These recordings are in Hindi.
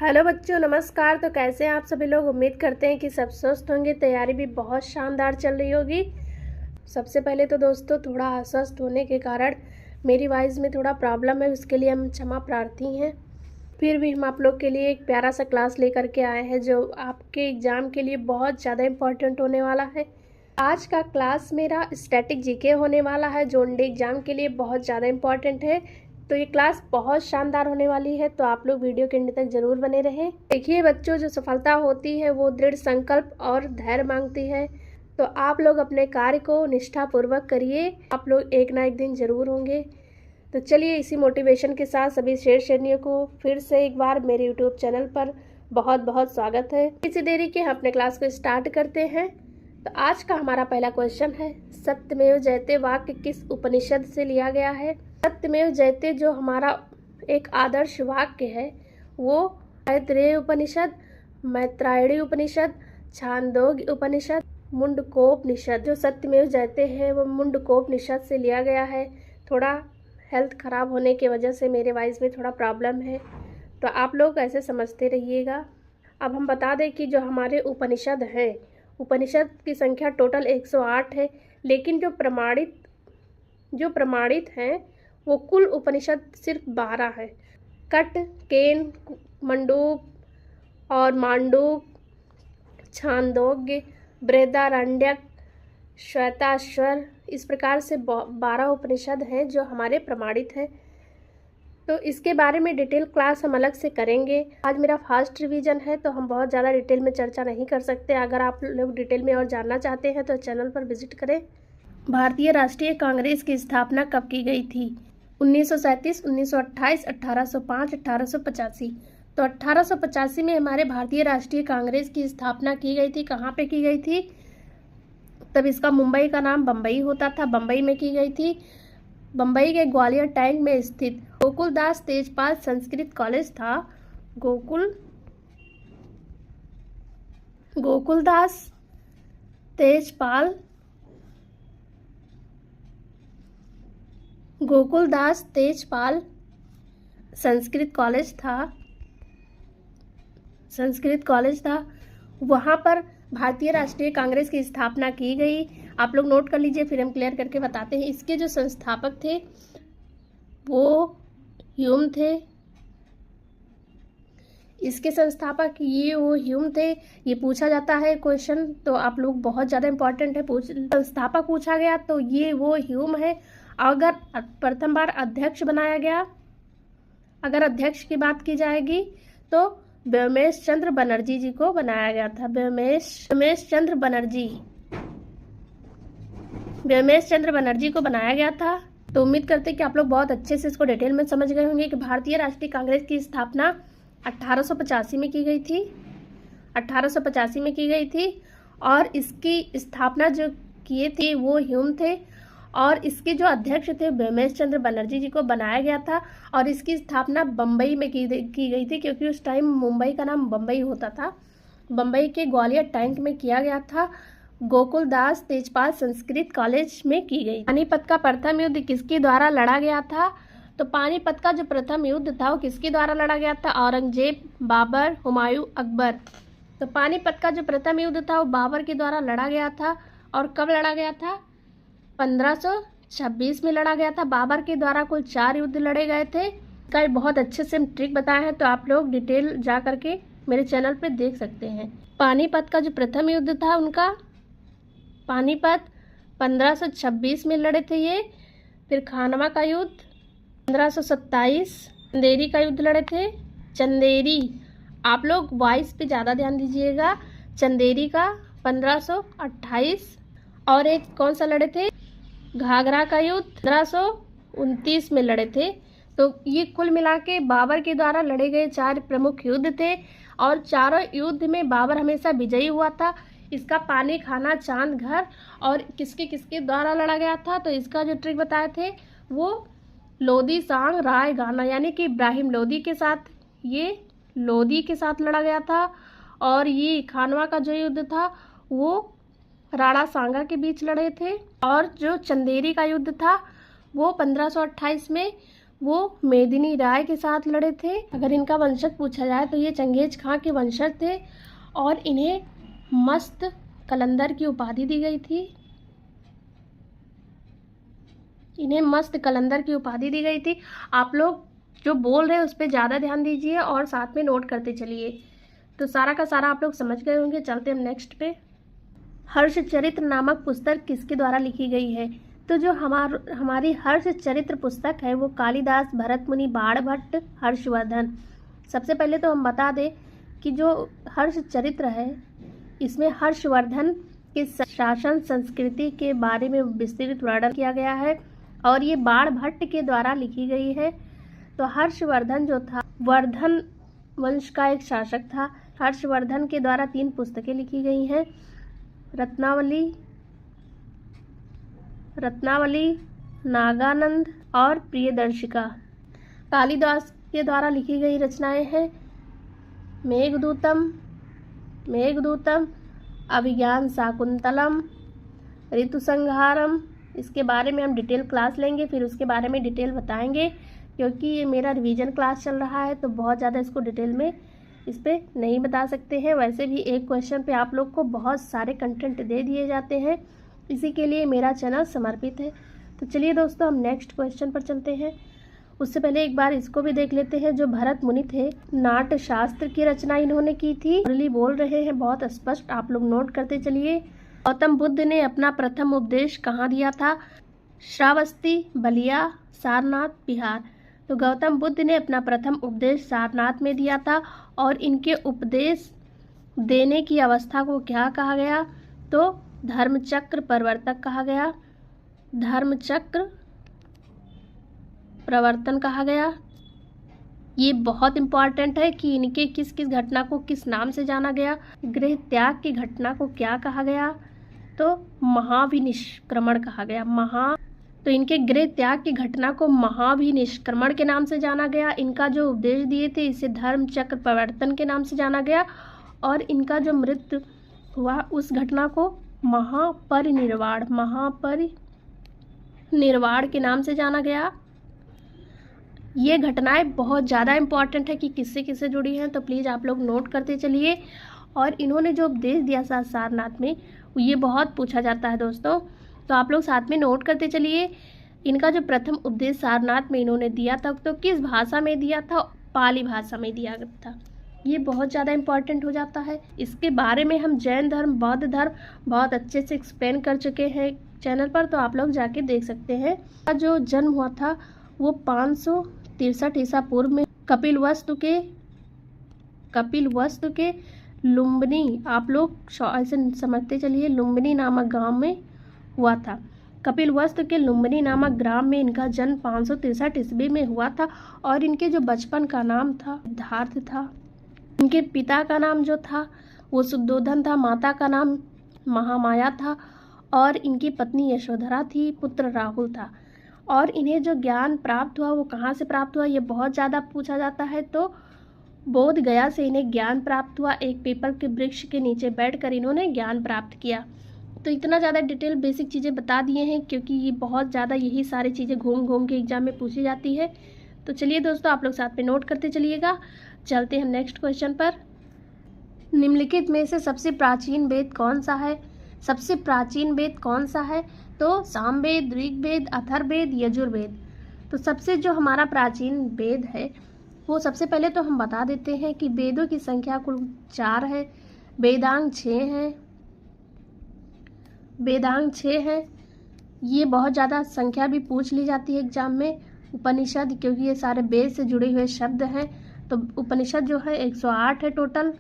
हेलो बच्चों, नमस्कार। तो कैसे हैं आप सभी लोग। उम्मीद करते हैं कि सब स्वस्थ होंगे। तैयारी भी बहुत शानदार चल रही होगी। सबसे पहले तो दोस्तों, थोड़ा अस्वस्थ होने के कारण मेरी वॉइस में थोड़ा प्रॉब्लम है, उसके लिए हम क्षमा प्रार्थी हैं। फिर भी हम आप लोग के लिए एक प्यारा सा क्लास लेकर के आए हैं जो आपके एग्ज़ाम के लिए बहुत ज़्यादा इम्पोर्टेंट होने वाला है। आज का क्लास मेरा स्टैटिक जीके होने वाला है जो ओनली एग्ज़ाम के लिए बहुत ज़्यादा इम्पोर्टेंट है। तो ये क्लास बहुत शानदार होने वाली है, तो आप लोग वीडियो के अंत तक जरूर बने रहें। देखिए बच्चों, जो सफलता होती है वो दृढ़ संकल्प और धैर्य मांगती है। तो आप लोग अपने कार्य को निष्ठापूर्वक करिए, आप लोग एक ना एक दिन जरूर होंगे। तो चलिए, इसी मोटिवेशन के साथ सभी शेर शेरनियों को फिर से एक बार मेरे यूट्यूब चैनल पर बहुत बहुत स्वागत है। किसी देरी के हम अपने क्लास को स्टार्ट करते हैं। तो आज का हमारा पहला क्वेश्चन है, सत्यमेव जयते वाक्य किस उपनिषद से लिया गया है। सत्यमेव जयते जो हमारा एक आदर्श वाक्य है वो मैत्रेय उपनिषद, मैत्रायणी उपनिषद, छांदोग्य उपनिषद, मुंडकोपनिषद। जो सत्यमेव जयते हैं वो मुंडकोपनिषद से लिया गया है। थोड़ा हेल्थ ख़राब होने की वजह से मेरे वॉइस में थोड़ा प्रॉब्लम है, तो आप लोग ऐसे समझते रहिएगा। अब हम बता दें कि जो हमारे उपनिषद हैं, उपनिषद की संख्या टोटल 108 है, लेकिन जो प्रमाणित हैं वो कुल उपनिषद सिर्फ 12 है। कट, केन, मंडूक और मांडूक, छांदोग्य, बृहदारण्यक, श्वेताश्वर, इस प्रकार से 12 उपनिषद हैं जो हमारे प्रमाणित हैं। तो इसके बारे में डिटेल क्लास हम अलग से करेंगे। आज मेरा फास्ट रिवीजन है तो हम बहुत ज़्यादा डिटेल में चर्चा नहीं कर सकते। अगर आप लोग डिटेल में और जानना चाहते हैं तो चैनल पर विजिट करें। भारतीय राष्ट्रीय कांग्रेस की स्थापना कब की गई थी। 1937, 1928, 1805, 1885। तो 1885 में हमारे भारतीय राष्ट्रीय कांग्रेस की स्थापना की गई थी। कहाँ पे की गई थी? तब इसका मुंबई का नाम बम्बई होता था, बम्बई में की गई थी। बम्बई के ग्वालियर टैंक में स्थित गोकुलदास तेजपाल संस्कृत कॉलेज था। गोकुलदास तेजपाल संस्कृत कॉलेज था। वहाँ पर भारतीय राष्ट्रीय कांग्रेस की स्थापना की गई। आप लोग नोट कर लीजिए, फिर हम क्लियर करके बताते हैं। इसके जो संस्थापक थे वो ह्यूम थे। ह्यूम थे। ये पूछा जाता है क्वेश्चन, तो आप लोग बहुत ज़्यादा इंपॉर्टेंट है। संस्थापक पूछा गया तो ये वो ह्यूम है। अगर प्रथम बार अध्यक्ष बनाया गया, अगर अध्यक्ष की बात की जाएगी तो व्योमेश चंद्र बनर्जी जी को बनाया गया था। व्योमेश चंद्र बनर्जी को बनाया गया था। तो उम्मीद करते हैं कि आप लोग बहुत अच्छे से इसको डिटेल में समझ गए होंगे कि भारतीय राष्ट्रीय कांग्रेस की स्थापना 1885 में की गई थी। 1885 में की गई थी और इसकी स्थापना जो किए थे वो ह्यूम थे और इसके जो अध्यक्ष थे व्योमेश चंद्र बनर्जी जी को बनाया गया था। और इसकी स्थापना बम्बई में की गई थी, क्योंकि उस टाइम मुंबई का नाम बम्बई होता था। बम्बई के ग्वालियर टैंक में किया गया था। गोकुलदास तेजपाल संस्कृत कॉलेज में की गई। पानीपत का प्रथम युद्ध किसके द्वारा लड़ा गया था। तो पानीपत का जो प्रथम युद्ध था वो किसके द्वारा लड़ा गया था? औरंगजेब, बाबर, हुमायूं, अकबर। तो पानीपत का जो प्रथम युद्ध था वो बाबर के द्वारा लड़ा गया था। और कब लड़ा गया था? 1526 में लड़ा गया था। बाबर के द्वारा कुल 4 युद्ध लड़े गए थे। इसका बहुत अच्छे से हम ट्रिक बताए हैं, तो आप लोग डिटेल जा करके मेरे चैनल पे देख सकते हैं। पानीपत का जो प्रथम युद्ध था उनका, पानीपत 1526 में लड़े थे ये। फिर खानवा का युद्ध 1527, चंदेरी का युद्ध लड़े थे। चंदेरी, आप लोग वॉइस पे ज़्यादा ध्यान दीजिएगा। चंदेरी का 1528। और एक कौन सा लड़े थे? घाघरा का युद्ध 1529 में लड़े थे। तो ये कुल मिला के बाबर के द्वारा लड़े गए 4 प्रमुख युद्ध थे और चारों युद्ध में बाबर हमेशा विजयी हुआ था। इसका पानी, खाना, चांद, घर और किसके द्वारा लड़ा गया था। तो इसका जो ट्रिक बताए थे वो लोधी, सांग, राय, गाना, यानी कि इब्राहिम लोधी के साथ, ये लोधी के साथ लड़ा गया था। और ये खानवा का जो युद्ध था वो राणा सांगा के बीच लड़े थे। और जो चंदेरी का युद्ध था वो 1528 में वो मेदिनी राय के साथ लड़े थे। अगर इनका वंशज पूछा जाए तो ये चंगेज खां के वंशज थे और इन्हें मस्त कलंदर की उपाधि दी गई थी। इन्हें मस्त कलंदर की उपाधि दी गई थी। आप लोग जो बोल रहे हैं उस पर ज़्यादा ध्यान दीजिए और साथ में नोट करते चलिए। तो सारा का सारा आप लोग समझ गए होंगे। चलते हम नेक्स्ट पे। हर्षचरित्र नामक पुस्तक किसके द्वारा लिखी गई है? तो जो हमारी हर्षचरित्र पुस्तक है वो कालिदास, भरतमुनि, बाणभट्ट, हर्षवर्धन। सबसे पहले तो हम बता दें कि जो हर्षचरित्र है इसमें हर्षवर्धन के शासन संस्कृति के बारे में विस्तृत वर्णन किया गया है और ये बाणभट्ट के द्वारा लिखी गई है। तो हर्षवर्धन जो था वर्धन वंश का एक शासक था। हर्षवर्धन के द्वारा 3 पुस्तकें लिखी गई हैं, रत्नावली, नागानंद और प्रियदर्शिका। कालिदास के द्वारा लिखी गई रचनाएं हैं मेघदूतम, अभिज्ञान शाकुंतलम, ऋतुसंहारम। इसके बारे में हम डिटेल क्लास लेंगे, फिर उसके बारे में डिटेल बताएंगे, क्योंकि ये मेरा रिवीजन क्लास चल रहा है तो बहुत ज़्यादा इसको डिटेल में इस पर नहीं बता सकते हैं। वैसे भी एक क्वेश्चन पे आप लोग को बहुत सारे कंटेंट दे दिए जाते हैं, इसी के लिए मेरा चैनल समर्पित है। तो चलिए दोस्तों हम नेक्स्ट क्वेश्चन पर चलते हैं। उससे पहले एक बार इसको भी देख लेते हैं। जो भरत मुनि थे, नाट्य शास्त्र की रचना इन्होंने की थी। मुरली बोल रहे हैं बहुत स्पष्ट, आप लोग नोट करते चलिए। गौतम बुद्ध ने अपना प्रथम उपदेश कहाँ दिया था? श्रावस्ती, बलिया, सारनाथ, बिहार। तो गौतम बुद्ध ने अपना प्रथम उपदेश सारनाथ में दिया था और इनके उपदेश देने की अवस्था को क्या कहा गया? तो धर्मचक्र प्रवर्तक कहा गया, धर्मचक्र प्रवर्तन कहा गया। ये बहुत इम्पॉर्टेंट है कि इनके किस किस घटना को किस नाम से जाना गया। गृह त्याग की घटना को क्या कहा गया? तो महाविनिष्क्रमण कहा गया। तो इनके गृह त्याग की घटना को महाविनिष्क्रमण के नाम से जाना गया। इनका जो उपदेश दिए थे इसे धर्मचक्र प्रवर्तन के नाम से जाना गया और इनका जो मृत्यु हुआ उस घटना को महापरिनिर्वाण के नाम से जाना गया। ये घटनाएं बहुत ज़्यादा इम्पॉर्टेंट है कि किससे किससे जुड़ी हैं, तो प्लीज़ आप लोग नोट करते चलिए। और इन्होंने जो उपदेश दिया सारनाथ में ये बहुत पूछा जाता है दोस्तों, तो आप लोग साथ में नोट करते चलिए। इनका जो प्रथम उपदेश सारनाथ में इन्होंने दिया था तो किस भाषा में दिया था? पाली भाषा में दिया था। ये बहुत ज़्यादा इम्पॉर्टेंट हो जाता है। इसके बारे में हम जैन धर्म, बौद्ध धर्म बहुत अच्छे से एक्सप्लेन कर चुके हैं चैनल पर, तो आप लोग जाके देख सकते हैं। जो जन्म हुआ था वो 563 ईसा पूर्व में कपिलवस्तु के लुम्बिनी, आप लोग ऐसे समझते चलिए, लुम्बिनी नामक गांव में हुआ था। कपिलवस्तु के लुम्बिनी नामक ग्राम में इनका जन्म 563 ईस्वी में हुआ था और इनके जो बचपन का नाम था सिद्धार्थ था। इनके पिता का नाम जो था वो शुद्धोधन था, माता का नाम महामाया था और इनकी पत्नी यशोधरा थी, पुत्र राहुल था। और इन्हें जो ज्ञान प्राप्त हुआ वो कहाँ से प्राप्त हुआ, ये बहुत ज़्यादा पूछा जाता है। तो बोध गया से इन्हें ज्ञान प्राप्त हुआ। एक पीपल के वृक्ष के नीचे बैठकर इन्होंने ज्ञान प्राप्त किया। तो इतना ज़्यादा डिटेल बेसिक चीज़ें बता दिए हैं, क्योंकि ये बहुत ज़्यादा यही सारी चीज़ें घूम घूम के एग्जाम में पूछी जाती है। तो चलिए दोस्तों आप लोग साथ में नोट करते चलिएगा। चलते हैं नेक्स्ट क्वेश्चन पर। निम्नलिखित में से सबसे प्राचीन वेद कौन सा है? सबसे प्राचीन वेद कौन सा है? तो सामवेद, ऋग्वेद, अथर्ववेद, यजुर्वेद। तो सबसे जो हमारा प्राचीन वेद है वो सबसे पहले तो हम बता देते हैं कि वेदों की संख्या कुल 4 है, वेदांग 6 हैं। ये बहुत ज़्यादा संख्या भी पूछ ली जाती है एग्जाम में। उपनिषद, क्योंकि ये सारे वेद से जुड़े हुए शब्द हैं, तो उपनिषद जो है 108 है टोटल।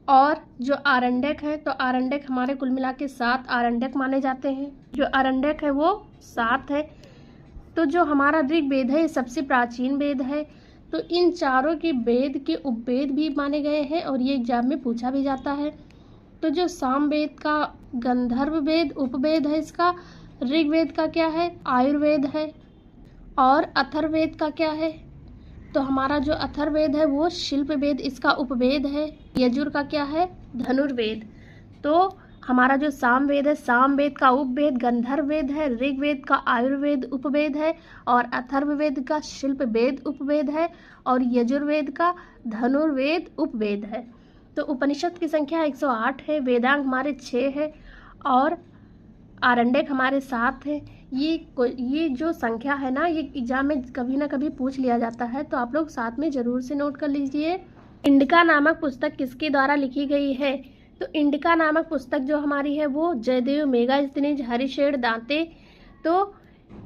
और जो आरण्यक है, तो आरण्यक हमारे कुल मिला के 7 आरण्यक माने जाते हैं। जो आरण्यक है वो 7 है। तो जो हमारा ऋग्वेद है ये सबसे प्राचीन वेद है। तो इन चारों के वेद के उपवेद भी माने गए हैं और ये एग्जाम में पूछा भी जाता है। तो जो सामवेद का गंधर्व वेद उपवेद है इसका, ऋग्वेद का क्या है? आयुर्वेद है। और अथर्ववेद का क्या है? तो हमारा जो अथर्ववेद है वो शिल्प वेद इसका उपवेद है। यजुर का क्या है? धनुर्वेद। तो हमारा जो सामवेद है, सामवेद का उपवेद गंधर्व वेद है, ऋग्वेद का आयुर्वेद उपवेद है, और अथर्ववेद का शिल्प वेद उपवेद है, और यजुर्वेद का धनुर्वेद उपवेद है। तो उपनिषद की संख्या 108 है, वेदांग हमारे 6 है, और आरण्यक हमारे 7 है। ये जो संख्या है ना, ये एग्जाम में कभी ना कभी पूछ लिया जाता है, तो आप लोग साथ में जरूर से नोट कर लीजिए। इंडिका नामक पुस्तक किसके द्वारा लिखी गई है? तो इंडिका नामक पुस्तक जो हमारी है वो जयदेव मेगास्थनीज हरिशेर दांते। तो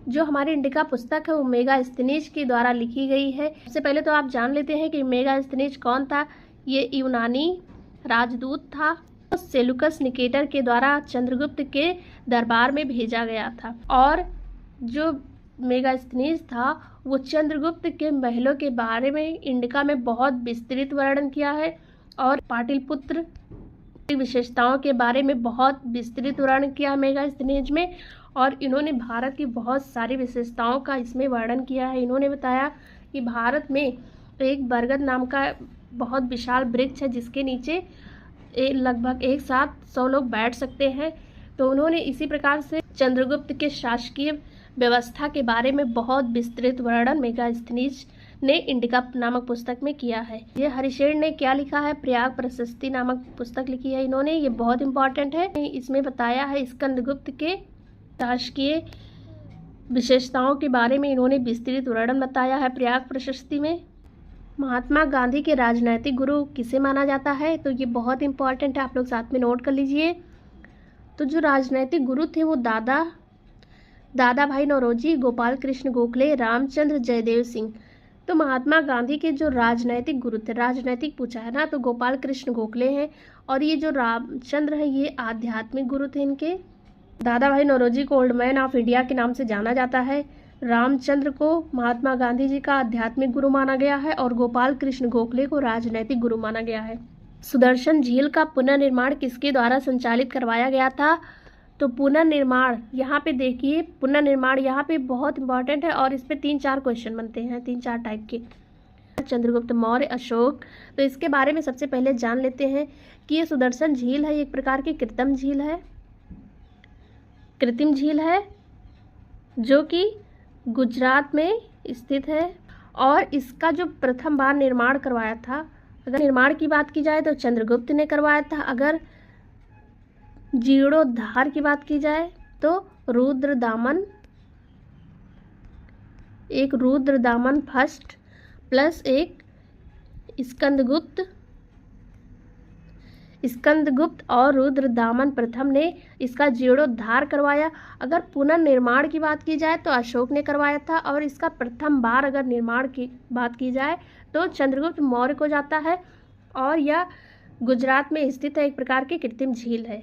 जो हमारी इंडिका पुस्तक है वो मेगास्थनीज के द्वारा लिखी गई है। सबसे पहले तो आप जान लेते हैं कि मेगास्थनीज कौन था। ये यूनानी राजदूत था, सेलुकस निकेटर के द्वारा चंद्रगुप्त के दरबार में भेजा गया था। और जो मेगास्थनीज था वो चंद्रगुप्त के महलों के बारे में इंडिका में बहुत विस्तृत वर्णन किया है, और पाटलिपुत्र विशेषताओं के बारे में बहुत विस्तृत वर्णन किया है मेगास्थनीज में। और इन्होंने भारत की बहुत सारी विशेषताओं का इसमें वर्णन किया है। इन्होंने बताया कि भारत में एक बरगद नाम का बहुत विशाल वृक्ष है जिसके नीचे लगभग एक साथ 100 लोग बैठ सकते हैं। तो उन्होंने इसी प्रकार से चंद्रगुप्त के शासकीय व्यवस्था के बारे में बहुत विस्तृत वर्णन मेगास्थनीज ने इंडिका नामक पुस्तक में किया है। ये हरिशेर ने क्या लिखा है? प्रयाग प्रशस्ति नामक पुस्तक लिखी है इन्होंने, ये बहुत इंपॉर्टेंट है। इसमें बताया है स्कंदगुप्त के शासकीय विशेषताओं के बारे में इन्होंने विस्तृत वर्णन बताया है प्रयाग प्रशस्ति में। महात्मा गांधी के राजनैतिक गुरु किसे माना जाता है? तो ये बहुत इंपॉर्टेंट है, आप लोग साथ में नोट कर लीजिए। तो जो राजनैतिक गुरु थे वो दादा भाई नौरोजी, गोपाल कृष्ण गोखले, रामचंद्र जयदेव सिंह। तो महात्मा गांधी के जो राजनैतिक गुरु थे, राजनैतिक पूछा है ना, तो गोपाल कृष्ण गोखले हैं। और ये जो रामचंद्र है ये आध्यात्मिक गुरु थे इनके। दादा भाई नौरोजी को ओल्ड मैन ऑफ इंडिया के नाम से जाना जाता है। रामचंद्र को महात्मा गांधी जी का आध्यात्मिक गुरु माना गया है, और गोपाल कृष्ण गोखले को राजनैतिक गुरु माना गया है। सुदर्शन झील का पुनर्निर्माण किसके द्वारा संचालित करवाया गया था? तो पुनर्निर्माण, यहाँ पे देखिए पुनर्निर्माण यहाँ पे बहुत इंपॉर्टेंट है, और इस पे 3-4 क्वेश्चन बनते हैं, 3-4 टाइप के। चंद्रगुप्त मौर्य, अशोक। तो इसके बारे में सबसे पहले जान लेते हैं कि ये सुदर्शन झील है, एक प्रकार की कृत्रिम झील है जो कि गुजरात में स्थित है। और इसका जो प्रथम बार निर्माण करवाया था, अगर निर्माण की बात की जाए तो चंद्रगुप्त ने करवाया था। अगर जीर्णोद्धार की बात की जाए तो रुद्रदामन फर्स्ट प्लस एक स्कंदगुप्त और रुद्रदामन प्रथम ने इसका जीर्णोद्धार करवाया। अगर पुनर्निर्माण की बात की जाए तो अशोक ने करवाया था, और इसका प्रथम बार अगर निर्माण की बात की जाए तो चंद्रगुप्त मौर्य को जाता है। और यह गुजरात में स्थित है, एक प्रकार की कृत्रिम झील है।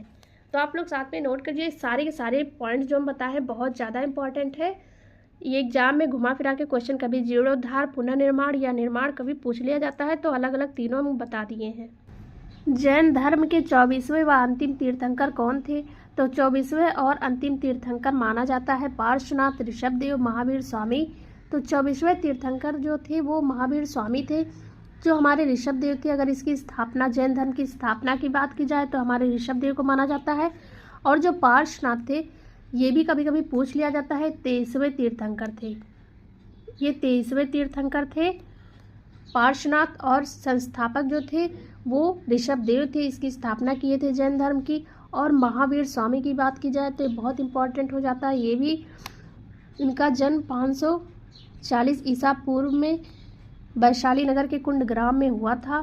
तो आप लोग साथ में नोट करिए, सारे के सारे पॉइंट्स जो हम बताए हैं बहुत ज़्यादा इंपॉर्टेंट है। ये एग्जाम में घुमा फिरा के क्वेश्चन कभी जीर्णोद्धार, पुनर्निर्माण या निर्माण कभी पूछ लिया जाता है, तो अलग अलग तीनों हम बता दिए हैं। जैन धर्म के 24वें व अंतिम तीर्थंकर कौन थे? तो 24वें और अंतिम तीर्थंकर माना जाता है पार्श्वनाथ, ऋषभदेव, महावीर स्वामी। तो 24वें तीर्थंकर जो थे वो महावीर स्वामी थे। जो हमारे ऋषभदेव थे, अगर इसकी स्थापना, जैन धर्म की स्थापना की बात की जाए तो हमारे ऋषभदेव को माना जाता है। और जो पार्श्वनाथ थे ये भी कभी कभी पूछ लिया जाता है, 23वें तीर्थंकर थे। ये 23वें तीर्थंकर थे पार्श्वनाथ, और संस्थापक जो थे वो ऋषभदेव थे, इसकी स्थापना किए थे जैन धर्म की। और महावीर स्वामी की बात की जाए तो बहुत इंपॉर्टेंट हो जाता है ये भी। इनका जन्म 540 ईसा पूर्व में वैशाली नगर के कुंड ग्राम में हुआ था।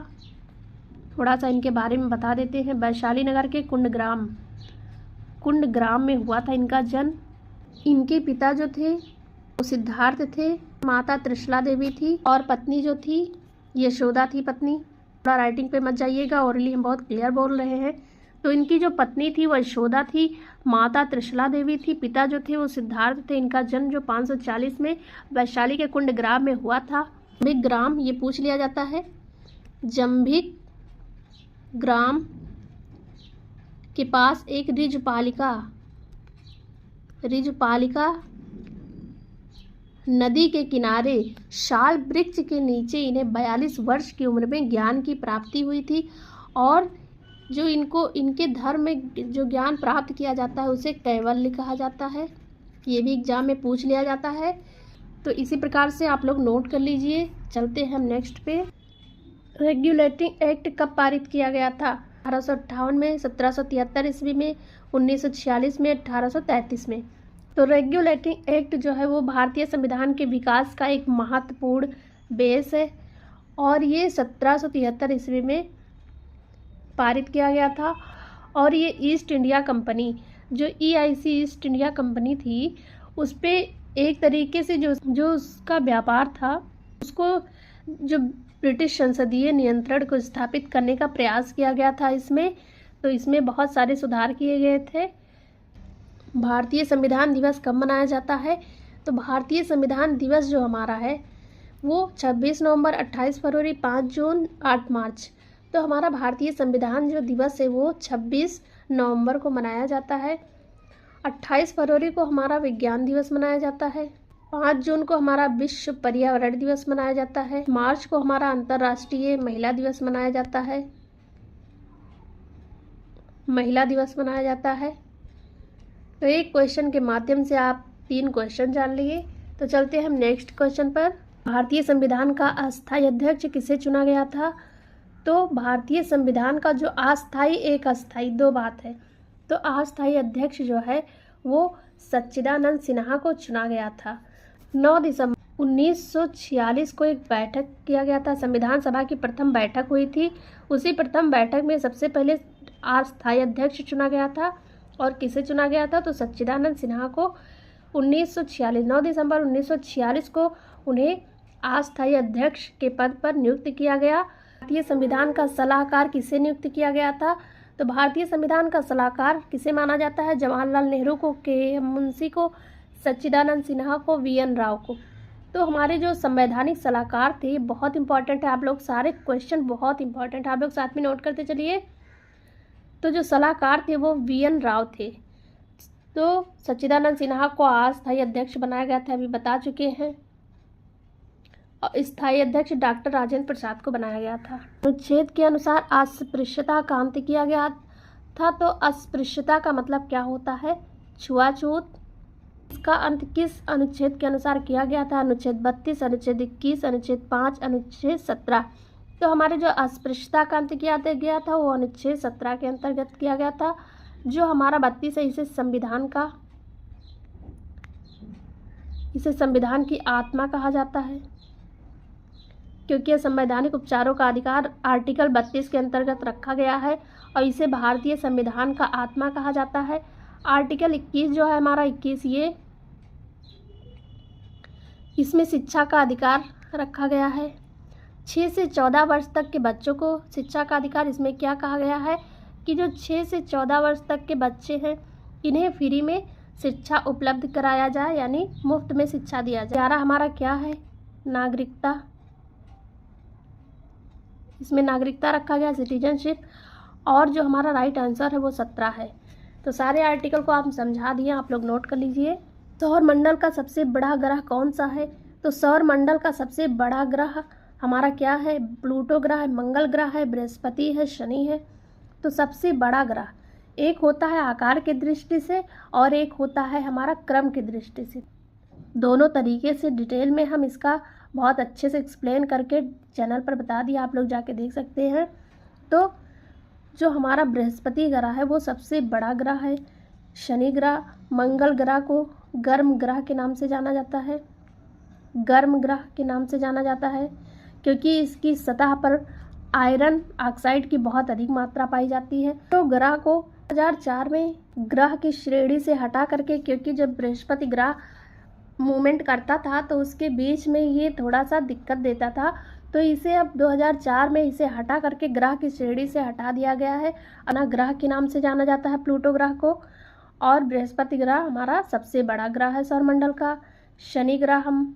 थोड़ा सा इनके बारे में बता देते हैं। वैशाली नगर के कुंड ग्राम में हुआ था इनका जन्म। इनके पिता जो थे वो सिद्धार्थ थे, माता त्रिशला देवी थी, और पत्नी जो थी यशोदा थी पत्नी। थोड़ा राइटिंग पे मत जाइएगा, ओरली हम बहुत क्लियर बोल रहे हैं। तो इनकी जो पत्नी थी वो यशोदा थी, माता त्रिशला देवी थी, पिता जो थे वो सिद्धार्थ थे। इनका जन्म जो 540 में वैशाली के कुंड ग्राम में हुआ था। जंभिक ग्राम ये पूछ लिया जाता है। जंभिक ग्राम के पास एक ऋजुपालिका नदी के किनारे शाल वृक्ष के नीचे इन्हें 42 वर्ष की उम्र में ज्ञान की प्राप्ति हुई थी। और जो इनको इनके धर्म में जो ज्ञान प्राप्त किया जाता है उसे कैवल्य कहा जाता है। ये भी एग्जाम में पूछ लिया जाता है, तो इसी प्रकार से आप लोग नोट कर लीजिए। चलते हैं हम नेक्स्ट पे। रेगुलेटिंग एक्ट कब पारित किया गया था? 1858 में, 1773 ईस्वी में, 1946 में, 1833 में। तो रेगुलेटिंग एक्ट जो है वो भारतीय संविधान के विकास का एक महत्वपूर्ण बेस है और ये 1773 ईस्वी में पारित किया गया था। और ये ईस्ट इंडिया कंपनी, जो EIC ईस्ट इंडिया कंपनी थी, उस पर एक तरीके से जो उसका व्यापार था उसको जो ब्रिटिश संसदीय नियंत्रण को स्थापित करने का प्रयास किया गया था इसमें। तो इसमें बहुत सारे सुधार किए गए थे। भारतीय संविधान दिवस कब मनाया जाता है? तो भारतीय संविधान दिवस जो हमारा है वो 26 नवंबर, 28 फरवरी, 5 जून, 8 मार्च। तो हमारा भारतीय संविधान जो दिवस है वो 26 नवंबर को मनाया जाता है। 28 फरवरी को हमारा विज्ञान दिवस मनाया जाता है। 5 जून को हमारा विश्व पर्यावरण दिवस मनाया जाता है। मार्च को हमारा अंतर्राष्ट्रीय महिला दिवस मनाया जाता है। महिला दिवस मनाया जाता है। तो एक क्वेश्चन के माध्यम से आप 3 क्वेश्चन जान लिए। तो चलते हैं हम नेक्स्ट क्वेश्चन पर। भारतीय संविधान का अस्थायी अध्यक्ष किसे चुना गया था? तो भारतीय संविधान का जो अस्थायी एक अस्थायी 2 बात है। तो अस्थायी अध्यक्ष जो है वो सच्चिदानंद सिन्हा को चुना गया था। 9 दिसंबर 1946 को एक बैठक किया गया था। संविधान सभा की प्रथम बैठक हुई थी। उसी प्रथम बैठक में सबसे पहले अस्थायी अध्यक्ष चुना गया था। और किसे चुना गया था? तो सच्चिदानंद सिन्हा को 9 दिसंबर 1946 को उन्हें अस्थायी अध्यक्ष के पद पर नियुक्त किया गया। भारतीय संविधान का सलाहकार किसे नियुक्त किया गया था? तो भारतीय संविधान का सलाहकार किसे माना जाता है? जवाहरलाल नेहरू को, KM मुंशी को, सच्चिदानंद सिन्हा को, VN राव को। तो हमारे जो संवैधानिक सलाहकार थे बहुत इंपॉर्टेंट है। आप लोग सारे क्वेश्चन बहुत इंपॉर्टेंट है, आप लोग साथ में नोट करते चलिए। तो जो सलाहकार थे वो VN राव थे। तो सच्चिदानंद सिन्हा को अस्थायी अध्यक्ष बनाया गया था, अभी बता चुके हैं। और स्थायी अध्यक्ष डॉक्टर राजेंद्र प्रसाद को बनाया गया था। अनुच्छेद के अनुसार अस्पृश्यता का अंत किया गया था। तो अस्पृश्यता का मतलब क्या होता है? छुआछूत। इसका अंत किस अनुच्छेद के अनुसार किया गया था? अनुच्छेद 32, अनुच्छेद 21, अनुच्छेद 5, अनुच्छेद 17। तो हमारे जो अस्पृश्यता का अंत किया गया था वो अनुच्छेद 17 के अंतर्गत किया गया था। जो हमारा 32 है इसे संविधान की आत्मा कहा जाता है, क्योंकि यह संवैधानिक उपचारों का अधिकार आर्टिकल 32 के अंतर्गत रखा गया है और इसे भारतीय संविधान का आत्मा कहा जाता है। आर्टिकल 21 जो है हमारा 21, ये इसमें शिक्षा का अधिकार रखा गया है। 6 से 14 वर्ष तक के बच्चों को शिक्षा का अधिकार, इसमें क्या कहा गया है कि जो 6 से 14 वर्ष तक के बच्चे हैं इन्हें फ्री में शिक्षा उपलब्ध कराया जाए, यानी मुफ्त में शिक्षा दिया जाए। 11 हमारा क्या है? नागरिकता। इसमें नागरिकता रखा गया, सिटीजनशिप। और जो हमारा राइट आंसर है वो 17 है। तो सारे आर्टिकल को आप समझा दिए, आप लोग नोट कर लीजिए। सौर मंडल का सबसे बड़ा ग्रह कौन सा है? तो सौर मंडल का सबसे बड़ा ग्रह हमारा क्या है? प्लूटो ग्रह है, मंगल ग्रह है, बृहस्पति है, शनि है। तो सबसे बड़ा ग्रह एक होता है आकार की दृष्टि से और एक होता है हमारा क्रम की दृष्टि से। दोनों तरीके से डिटेल में हम इसका बहुत अच्छे से एक्सप्लेन करके चैनल पर बता दिया, आप लोग जाके देख सकते हैं। तो जो हमारा बृहस्पति ग्रह है वो सबसे बड़ा ग्रह है। शनि ग्रह, मंगल ग्रह को गर्म ग्रह के नाम से जाना जाता है। गर्म ग्रह के नाम से जाना जाता है क्योंकि इसकी सतह पर आयरन ऑक्साइड की बहुत अधिक मात्रा पाई जाती है। तो ग्रह को 2004 में ग्रह की श्रेणी से हटा करके, क्योंकि जब बृहस्पति ग्रह मूवमेंट करता था तो उसके बीच में ये थोड़ा सा दिक्कत देता था, तो इसे अब 2004 में इसे हटा करके ग्रह की श्रेणी से हटा दिया गया है। अन्य ग्रह के नाम से जाना जाता है प्लूटो ग्रह को। और बृहस्पति ग्रह हमारा सबसे बड़ा ग्रह है सौरमंडल का। शनि ग्रह हम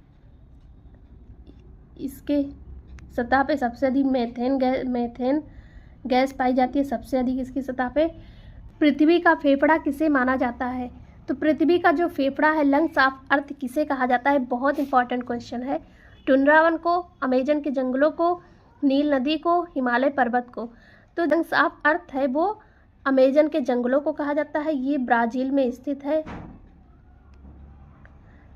इसके सतह पे सबसे अधिक मेथेन गैस पाई जाती है, सबसे अधिक इसकी सतह पे। पृथ्वी का फेफड़ा किसे माना जाता है? तो पृथ्वी का जो फेफड़ा है, लंग्स ऑफ अर्थ, किसे कहा जाता है? बहुत इंपॉर्टेंट क्वेश्चन है। टुंड्रा वन को, अमेजन के जंगलों को, नील नदी को, हिमालय पर्वत को। तो लंग्स ऑफ अर्थ है वो अमेजन के जंगलों को कहा जाता है। ये ब्राज़ील में स्थित है।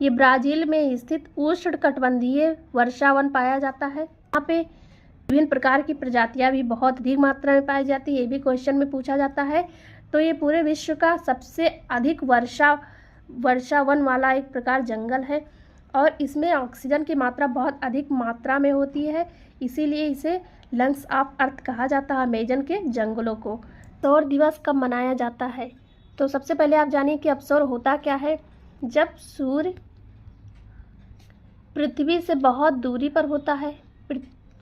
ये ब्राज़ील में स्थित उष्णकटिबंधीय वर्षावन पाया जाता है। यहाँ पे विभिन्न प्रकार की प्रजातियां भी बहुत अधिक मात्रा में पाई जाती है। ये भी क्वेश्चन में पूछा जाता है। तो ये पूरे विश्व का सबसे अधिक वर्षावन वाला एक प्रकार जंगल है और इसमें ऑक्सीजन की मात्रा बहुत अधिक मात्रा में होती है, इसीलिए इसे लंग्स ऑफ अर्थ कहा जाता है अमेजन के जंगलों को। सौर दिवस कब मनाया जाता है? तो सबसे पहले आप जानिए कि अवसौर होता क्या है। जब सूर्य पृथ्वी से बहुत दूरी पर होता है,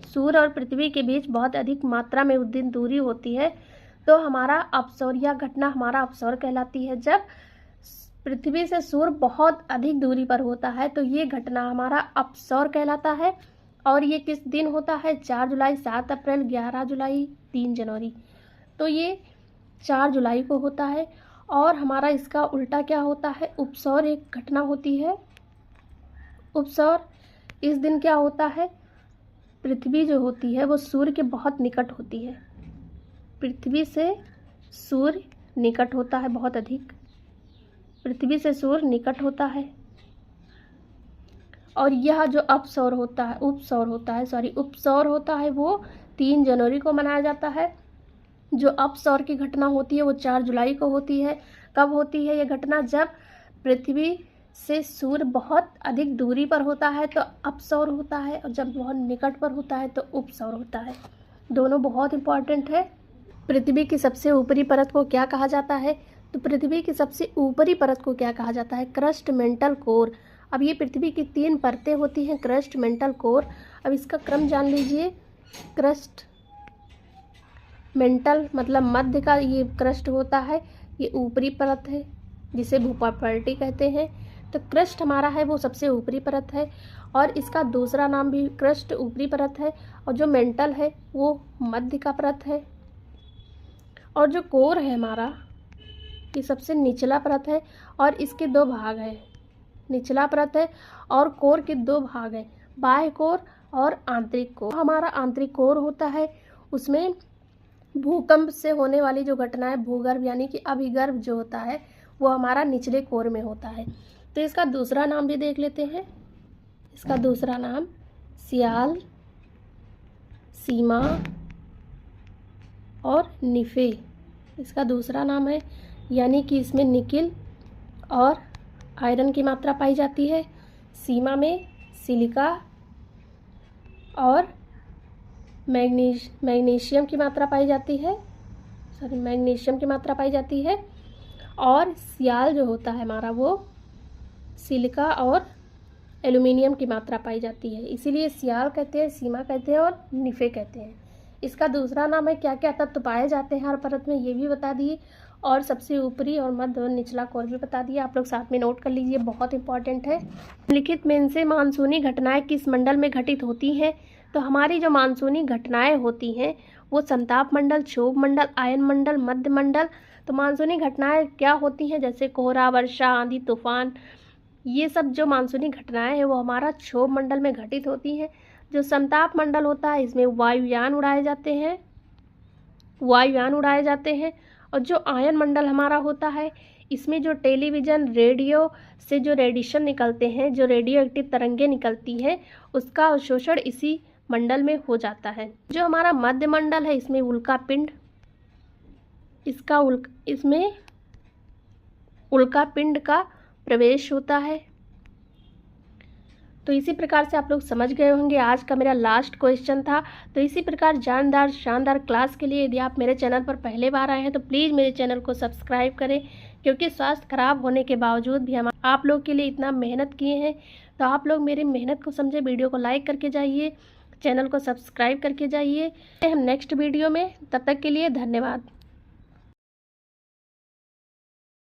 सूर्य और पृथ्वी के बीच बहुत अधिक मात्रा में उस दिन दूरी होती है, तो हमारा अवसौर या घटना हमारा अवसौर कहलाती है। जब पृथ्वी से सूर्य बहुत अधिक दूरी पर होता है तो ये घटना हमारा अवसौर कहलाता है। और ये किस दिन होता है? 4 जुलाई, 7 अप्रैल, 11 जुलाई, 3 जनवरी। तो ये 4 जुलाई को होता है। और हमारा इसका उल्टा क्या होता है? उपसौर एक घटना होती है। उपसौर इस दिन क्या होता है? पृथ्वी जो होती है वो सूर्य के बहुत निकट होती है। पृथ्वी से सूर्य निकट होता है, बहुत अधिक पृथ्वी से सूर्य निकट होता है। और यह जो उपसौर होता है वो 3 जनवरी को मनाया जाता है। जो अपसौर की घटना होती है वो 4 जुलाई को होती है। कब होती है ये घटना? जब पृथ्वी से सूर्य बहुत अधिक दूरी पर होता है तो अपसौर होता है, और जब बहुत निकट पर होता है तो उपसौर होता है। दोनों बहुत इंपॉर्टेंट है। पृथ्वी की सबसे ऊपरी परत को क्या कहा जाता है? तो पृथ्वी की सबसे ऊपरी परत को क्या कहा जाता है? Crust, mental, core. अब ये पृथ्वी की 3 परतें होती हैं, क्रस्ट, मेंटल, कोर। अब इसका क्रम जान लीजिए। क्रस्ट, मेंटल मतलब मध्य का ये क्रस्ट होता है, ये ऊपरी परत है जिसे भूपटल कहते हैं। तो क्रस्ट हमारा है वो सबसे ऊपरी परत है और इसका दूसरा नाम भी क्रस्ट ऊपरी परत है। और जो मेंटल है वो मध्य का परत है। और जो कोर है हमारा ये सबसे निचला परत है और इसके 2 भाग हैं। निचला परत है और कोर के 2 भाग हैं, बाह्य कोर और आंतरिक कोर। हमारा आंतरिक कोर होता है उसमें भूकंप से होने वाली जो घटना है, भूगर्भ यानी कि अभिगर्भ जो होता है वो हमारा निचले कोर में होता है। तो इसका दूसरा नाम भी देख लेते हैं। इसका दूसरा नाम सियाल, सीमा और निफे इसका दूसरा नाम है। यानी कि इसमें निकिल और आयरन की मात्रा पाई जाती है। सीमा में सिलिका और मैग्नीशियम की मात्रा पाई जाती है। मैग्नीशियम की मात्रा पाई जाती है। और सियाल जो होता है हमारा वो सिलिका और एल्यूमिनियम की मात्रा पाई जाती है, इसीलिए सियाल कहते हैं, सीमा कहते हैं और निफे कहते हैं। इसका दूसरा नाम है। क्या क्या तत्व पाए जाते हैं हर परत में ये भी बता दिए, और सबसे ऊपरी और मध्य और निचला कोर भी बता दिया। आप लोग साथ में नोट कर लीजिए, बहुत इंपॉर्टेंट है। लिखित में इनसे मानसूनी घटनाएं किस मंडल में घटित होती हैं? तो हमारी जो मानसूनी घटनाएं होती हैं वो संताप मंडल, क्षोभ मंडल, आयन मंडल, मध्य मंडल। तो मानसूनी घटनाएं क्या होती हैं? जैसे कोहरा, वर्षा, आंधी, तूफान, ये सब जो मानसूनी घटनाएं हैं वो हमारा क्षोभ मंडल में घटित होती हैं। जो संताप मंडल होता है इसमें वायुयान उड़ाए जाते हैं। और जो आयन मंडल हमारा होता है इसमें जो टेलीविज़न, रेडियो से जो रेडिएशन निकलते हैं, जो रेडियो एक्टिव तरंगें निकलती हैं, उसका अवशोषण इसी मंडल में हो जाता है। जो हमारा मध्य मंडल है इसमें उल्कापिंड, इसमें उल्कापिंड का प्रवेश होता है। तो इसी प्रकार से आप लोग समझ गए होंगे। आज का मेरा लास्ट क्वेश्चन था। तो इसी प्रकार जानदार शानदार क्लास के लिए यदि आप मेरे चैनल पर पहले बार आए हैं तो प्लीज़ मेरे चैनल को सब्सक्राइब करें, क्योंकि स्वास्थ्य खराब होने के बावजूद भी हम आप लोग के लिए इतना मेहनत किए हैं। तो आप लोग मेरी मेहनत को समझे, वीडियो को लाइक करके जाइए, चैनल को सब्सक्राइब करके जाइए। हम नेक्स्ट वीडियो में, तब तक के लिए धन्यवाद।